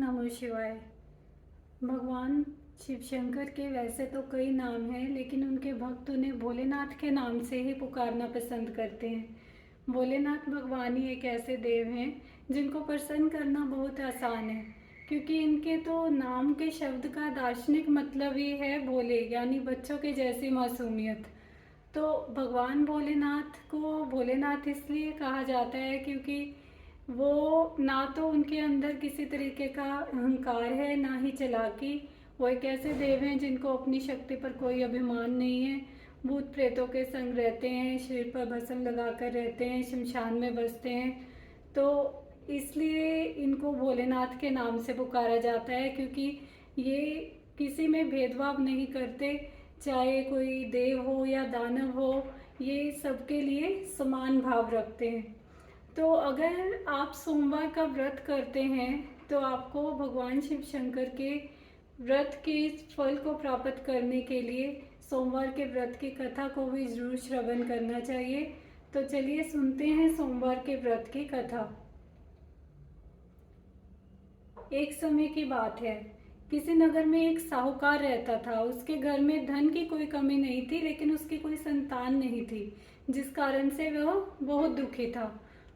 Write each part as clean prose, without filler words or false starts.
नमः शिवाय। भगवान शिव शंकर के वैसे तो कई नाम हैं, लेकिन उनके भक्त उन्हें भोलेनाथ के नाम से ही पुकारना पसंद करते हैं। भोलेनाथ भगवान ही एक ऐसे देव हैं जिनको प्रसन्न करना बहुत आसान है, क्योंकि इनके तो नाम के शब्द का दार्शनिक मतलब ही है भोले, यानी बच्चों के जैसी मासूमियत। तो भगवान भोलेनाथ को भोलेनाथ इसलिए कहा जाता है क्योंकि वो ना तो उनके अंदर किसी तरीके का अहंकार है, ना ही चालाकी। वो एक ऐसे देव हैं जिनको अपनी शक्ति पर कोई अभिमान नहीं है। भूत प्रेतों के संग रहते हैं, शरीर पर भस्म लगाकर रहते हैं, शमशान में बसते हैं। तो इसलिए इनको भोलेनाथ के नाम से पुकारा जाता है, क्योंकि ये किसी में भेदभाव नहीं करते, चाहे कोई देव हो या दानव हो, ये सबके लिए समान भाव रखते हैं। तो अगर आप सोमवार का व्रत करते हैं तो आपको भगवान शिव शंकर के व्रत के फल को प्राप्त करने के लिए सोमवार के व्रत की कथा को भी जरूर श्रवण करना चाहिए। तो चलिए सुनते हैं सोमवार के व्रत की कथा। एक समय की बात है, किसी नगर में एक साहूकार रहता था। उसके घर में धन की कोई कमी नहीं थी, लेकिन उसकी कोई संतान नहीं थी, जिस कारण से वह बहुत दुखी था।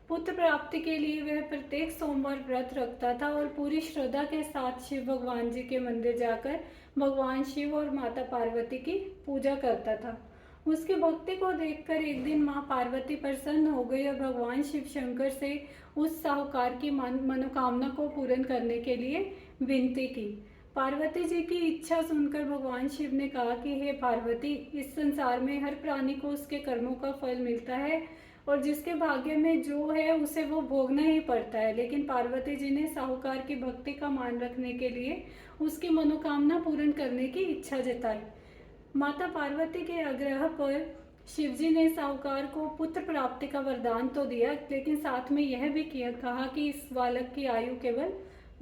पुत्र प्राप्ति के लिए वह प्रत्येक सोमवार व्रत रखता था और पूरी श्रद्धा के साथ शिव भगवान जी के मंदिर जाकर भगवान शिव और माता पार्वती की पूजा करता था। उसकी भक्ति को देखकर एक दिन माँ पार्वती प्रसन्न हो गई और भगवान शिव शंकर से उस साहूकार की मनोकामना को पूर्ण करने के लिए विनती की। पार्वती जी की इच्छा सुनकर भगवान शिव ने कहा कि हे पार्वती, इस संसार में हर प्राणी को उसके कर्मों का फल मिलता है और जिसके भाग्य में जो है उसे वो भोगना ही पड़ता है। लेकिन पार्वती जी ने साहूकार की भक्ति का मान रखने के लिए उसकी मनोकामना पूर्ण करने की इच्छा जताई। माता पार्वती के आग्रह पर शिवजी ने साहूकार को पुत्र प्राप्ति का वरदान तो दिया, लेकिन साथ में यह भी कहा कि इस बालक की आयु केवल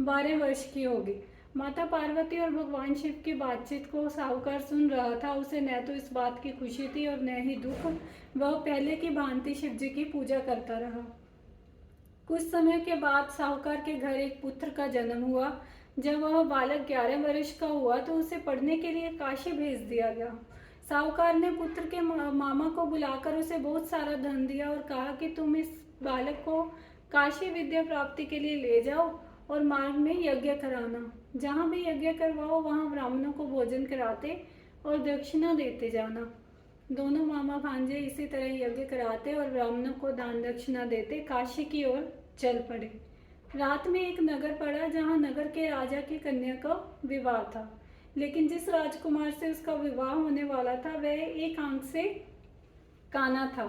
12 वर्ष की होगी। माता पार्वती और भगवान शिव की बातचीत को साहूकार सुन रहा था। उसे न तो इस बात की खुशी थी और न ही दुख। वह पहले की भांति शिवजी की पूजा करता रहा। कुछ समय के बाद साहूकार के घर एक पुत्र का जन्म हुआ। जब वह बालक 11 वर्ष का हुआ तो उसे पढ़ने के लिए काशी भेज दिया गया। साहूकार ने पुत्र के मामा को बुलाकर उसे बहुत सारा धन दिया और कहा कि तुम इस बालक को काशी विद्या प्राप्ति के लिए ले जाओ और मार्ग में यज्ञ कराना। जहाँ भी यज्ञ करवाओ वहाँ ब्राह्मणों को भोजन कराते और दक्षिणा देते जाना। दोनों मामा भांजे इसी तरह यज्ञ कराते और ब्राह्मणों को दान दक्षिणा देते काशी की ओर चल पड़े। रात में एक नगर पड़ा जहाँ नगर के राजा की कन्या का विवाह था, लेकिन जिस राजकुमार से उसका विवाह होने वाला था वह एक आंख से काना था।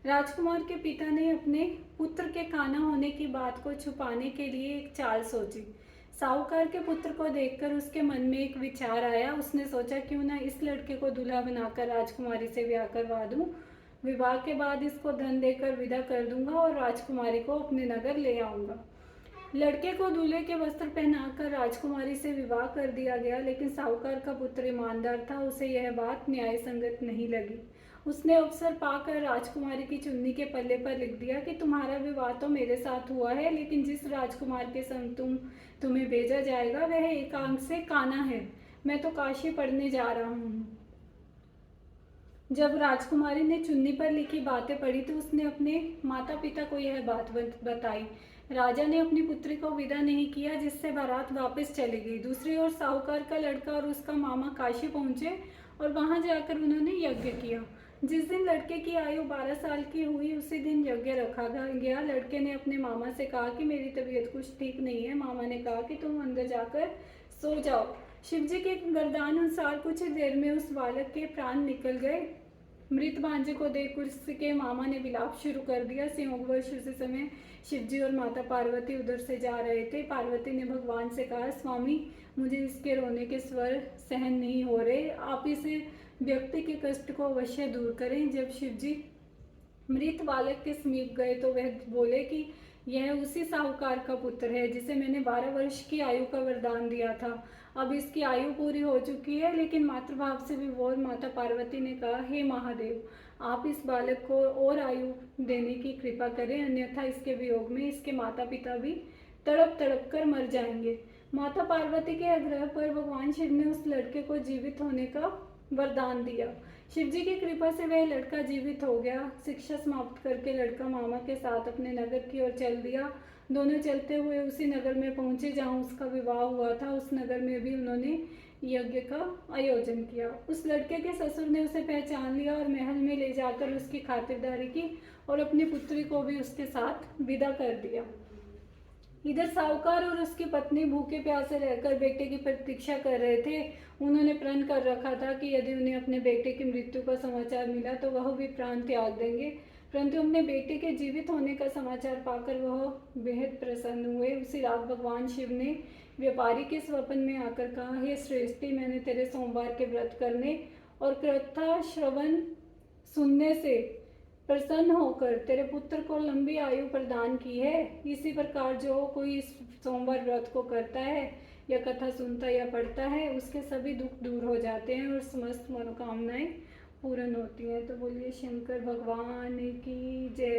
राजकुमार के पिता ने अपने पुत्र के काना होने की बात को छुपाने के लिए एक चाल सोची। साहूकार के पुत्र को देखकर उसके मन में एक विचार आया। उसने सोचा क्यों ना इस लड़के को दूल्हा बनाकर राजकुमारी से ब्याह करवा दूं। विवाह के बाद इसको धन देकर विदा कर दूंगा और राजकुमारी को अपने नगर ले आऊंगा। लड़के को दूल्हे के वस्त्र पहनाकर राजकुमारी से विवाह कर दिया गया, लेकिन साहूकार का पुत्र ईमानदार था। उसे यह बात न्याय संगत नहीं लगी। उसने अवसर पाकर राजकुमारी की चुन्नी के पल्ले पर लिख दिया कि तुम्हारा विवाह तो मेरे साथ हुआ है, लेकिन जिस राजकुमार के संग तुम्हें भेजा जाएगा वह एक आंख से काना है। मैं तो काशी पढ़ने जा रहा हूँ। जब राजकुमारी ने चुन्नी पर लिखी बातें पढ़ी तो उसने अपने माता पिता को यह बात बताई। राजा ने अपनी पुत्री को विदा नहीं किया, जिससे बारात वापस चली गई। दूसरी ओर साहूकार का लड़का और उसका मामा काशी पहुंचे और वहां जाकर उन्होंने यज्ञ किया। जिस दिन लड़के की आयु 12 साल की हुई उसी दिन यज्ञ रखा गया। लड़के ने अपने मामा से कहा कि मेरी तबीयत कुछ ठीक नहीं है। मामा ने कहा कि तुम अंदर जाकर सो जाओ। शिवजी के वरदान अनुसार कुछ ही देर में उस बालक के प्राण निकल गए। मृत भांजे को देख उसके मामा ने विलाप शुरू कर दिया। संयोगवश उसी समय शिवजी और माता पार्वती उधर से जा रहे थे। पार्वती ने भगवान से कहा, स्वामी, मुझे इसके रोने के स्वर सहन नहीं हो रहे, आप इस व्यक्ति के कष्ट को अवश्य दूर करें। जब शिवजी मृत बालक के समीप गए तो वह बोले कि यह उसी साहूकार का पुत्र है जिसे मैंने 12 वर्ष की आयु का वरदान दिया था। अब इसकी आयु पूरी हो चुकी है, लेकिन मातृभाव से विभोर माता पार्वती ने कहा, हे महादेव, आप इस बालक को और आयु देने की कृपा करें, अन्यथा इसके वियोग में इसके माता पिता भी तड़प तड़प कर मर जाएंगे। माता पार्वती के आग्रह पर भगवान शिव ने उस लड़के को जीवित होने का वरदान दिया। शिव जी की कृपा से वह लड़का जीवित हो गया। शिक्षा समाप्त करके लड़का मामा के साथ अपने नगर की ओर चल दिया। दोनों चलते हुए उसी नगर में पहुंचे जहां उसका विवाह हुआ था। उस नगर में भी उन्होंने यज्ञ का आयोजन किया। उस लड़के के ससुर ने उसे पहचान लिया और महल में ले जाकर उसकी खातिरदारी की और अपनी पुत्री को भी उसके साथ विदा कर दिया। इधर साहूकार और उसकी पत्नी भूखे प्यासे रहकर बेटे की प्रतीक्षा कर रहे थे। उन्होंने प्रण कर रखा था कि यदि उन्हें अपने बेटे की मृत्यु का समाचार मिला तो वह भी प्राण त्याग देंगे, परंतु अपने बेटे के जीवित होने का समाचार पाकर वह बेहद प्रसन्न हुए। उसी रात भगवान शिव ने व्यापारी के स्वप्न में आकर कहा, हे श्रेष्ठी, मैंने तेरे सोमवार के व्रत करने और कथा श्रवण सुनने से प्रसन्न होकर तेरे पुत्र को लंबी आयु प्रदान की है। इसी प्रकार जो कोई इस सोमवार व्रत को करता है या कथा सुनता या पढ़ता है, उसके सभी दुख दूर हो जाते हैं और समस्त मनोकामनाएं पूर्ण होती हैं। तो बोलिए शंकर भगवान की जय।